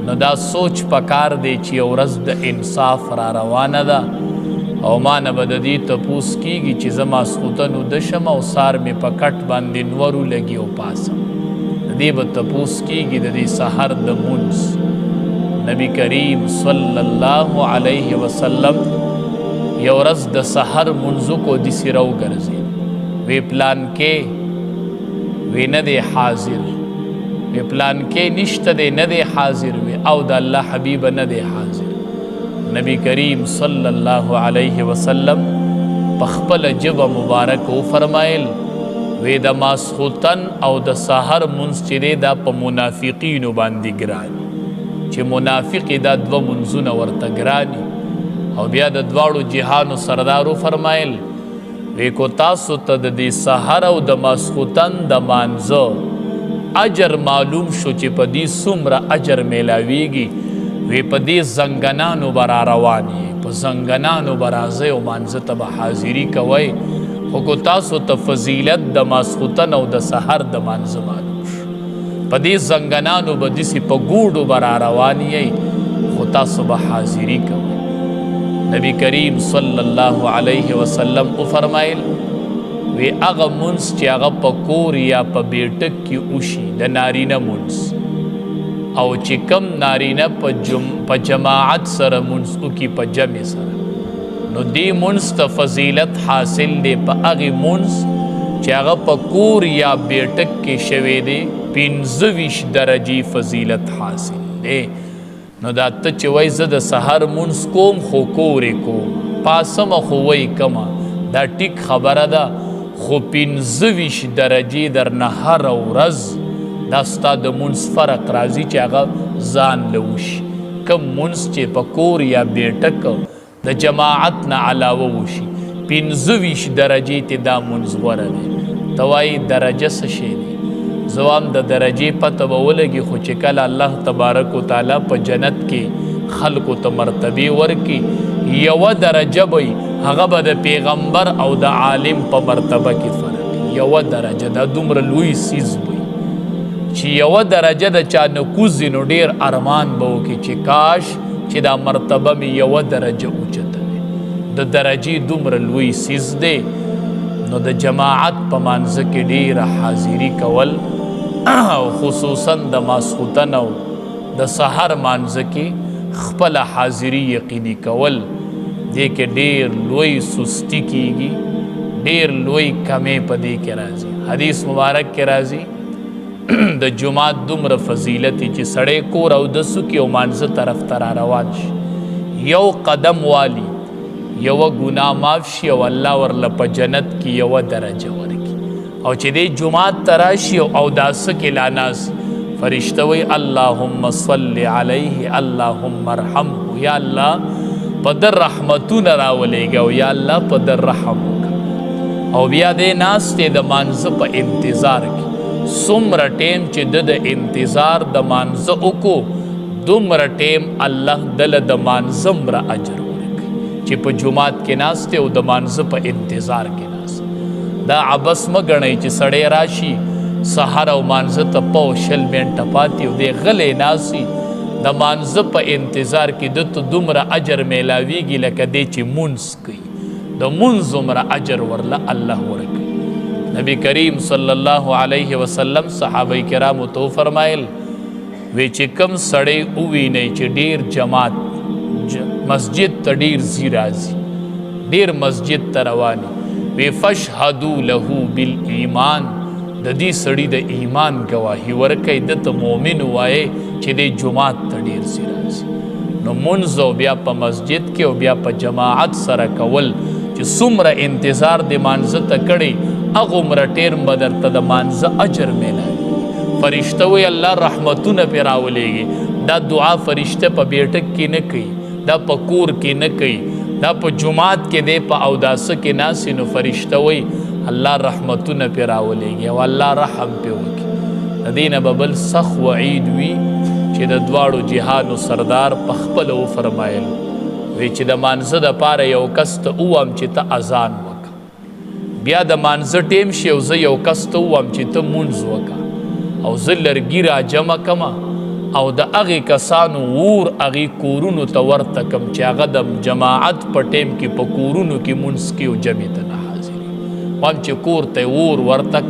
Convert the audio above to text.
نو دا سوچ پکار دی چې یو ورځ د انصاف را روانه ده او ما نه به د دې تپوس کېږي چې زه ماسخوتن وده شم او سار مې په کټ باندې نورو لګي او پاسم د دې به تپوس کېږي د دې سحر د مونځ نبی کریم صلی الله علیه وسلم یو ورځ د سحر مونځو کو داسې راوګرځېد وی پلان کې وی نه دی حاضر وی پلان کې نشته دی نه دی حاضر وی او د الله حبیب نه دی حاضر نبی کریم صلی الله علیه وسلم په خپل ژبه مبارک وفرمایل وی د ماسخوتن او د سحر مونځ چې دی دا په منافقینو باندې ګران چې منافق دا دوه منځونه ورته ګراني او بیا د دواړو جهانو سردارو فرمایل وی کو تاسو ته د دې سحر او د ماسخوتن د مانځه اجر معلوم شو چې په دې څومره اجر میلاویږي وی په دې زنګنانو به را روان یې په زنګنانو به راځئ او مانځه ته به حاضري کوئ خو کو تاسو ته فضیلت د ماسخوتن او د سحر د مانځه معلوم شو په دې زنګنانو به داسې په ګوډو به را روان یې خو تاسو به حاضري کوئ نبی کریم صلی الله علیه وسلم وفرمایل وی هغه مونځ چې هغه په کور یا په بیټک کې وشي د نارینه مونځ او چې کم نارینه په جماعت سره مونځ وکړي په جمع سره نو دې مونځ ته فضیلت حاصل دی په هغې مونځ چې هغه په کور یا بیټک کې شوی دی 25 درجې فضیلت حاصل دی نو دا ته چې وایي زه د سحر مونځ کوم خو کورې کوم پاسمه خو وایي کمه دا ټیک خبره ده خو 25 درجې درنه هره ورځ دا ستا د مونځ فرق راځي چې هغه ځان له وشي کم مونځ چې په کور یا بیټک د جماعت نه علاوه وشي 25 درجې ته دا مونځ غوره دی ته وایي درجه څه شی دی زوام د درجې پته به ولګي خو چې کله الله تبارک وتعالی په جنت کې خلکو ته مرتبې ورکي یوه درجه به هغه به د پیغمبر او د عالم په مرتبه کې فرق یوه درجه دا دومره لوی څیز به چې یوه درجه د چا نه کوزي نو ډېر ارمان به وکړي چې کاش چې دا مرتبه مې یوه درجه اوچته وي د درجې دومره لوی څیز دی نو د جماعت په مانځه کې ډېره حاضري کول او خصوصا د ماسخوتن او د سحر مانځه کې خپله حاضري یقیني کول دې کې ډېر لوی سستی کیږي ډېر لوی کمې په دې کې راځي حدیث مبارک کې راځي د جمعات دومره فضیلت چې سړی کور اودسو کې او مانځه طرف ته را روان شي یو قدم والی یوه ګناه معاف شي او الله ورله په جنت کې یوه درجه ورکړي او چې دې جمعات ته راشي او اوداسه کې لا ناست فرشته وایي اللهم صل علیه اللهم ارحمه یا الله په در رحمتونه راولېږه او یا الله په در رحم وکړه او بیا دې ناست دی د مانځه په انتظار کې څومره ټیم چې د انتظار د مانځه وکړو دومره ټیم الله دله د مانځه مره اجر ورکوي چې په جومات کې ناست او د مانځه په انتظار کې ناست دا عبس مه ګڼئ چې سړی راشي سحر او مانځه ته پاو شل منټه پاتې او دی غلی ناست د مانځه په انتظار کې ده ته دومره اجر میلاویږي لکه دی چې مونځ کوي د مونځ عمره اجر ورله الله ورکوي نبی کریم صلی الله علیه وسلم صحابه کرامو ته فرمایل وی چې کم سړی ووینئ چې ډیر جماعت مسجد ته ډیر ځي راځي ډیر مسجد ته رواني وی فاشهدوا له بالایمان د دې سړي د ایمان ګواهي ورکئ ده ته مؤمن وایې چې دی جماعت ته ډیر ځي راځي نو مونځ او بیا په مسجد کې او بیا په جماعت سره کول چې څومره انتظار د مانځه ته کړی هغومره ټیم به درته د مانځه اجر میلاوي فرشته وی الله رحمتونه پې راولېږي دا دعا فرشته په بیټک کې نه کوي دا په کور کې نه کوي دا په جماعت کې دی په اوداسه کې ناست نو فرشته وی الله رحمتونه پې راولېږي او الله رحم پې وکړي د دې نه به بل سخت وعید وي چې د دواړو جهانو سردار په خپله وفرمایل وی چې د مانځه دپاره یو کس ته ووایم چې ته اذان وکړه بیا د مانځه ټیم شي او زه یو کس ته ووایم چې ته مونځ وکړه او زه لرګي را جمع کمه او د هغې کسانو اور هغې کورونو ته ورته کم چې هغه د جماعت په ټیم کې په کورونو کې مونځ کې او جمعې ته نه حاضري هم چې کور ته اور ورته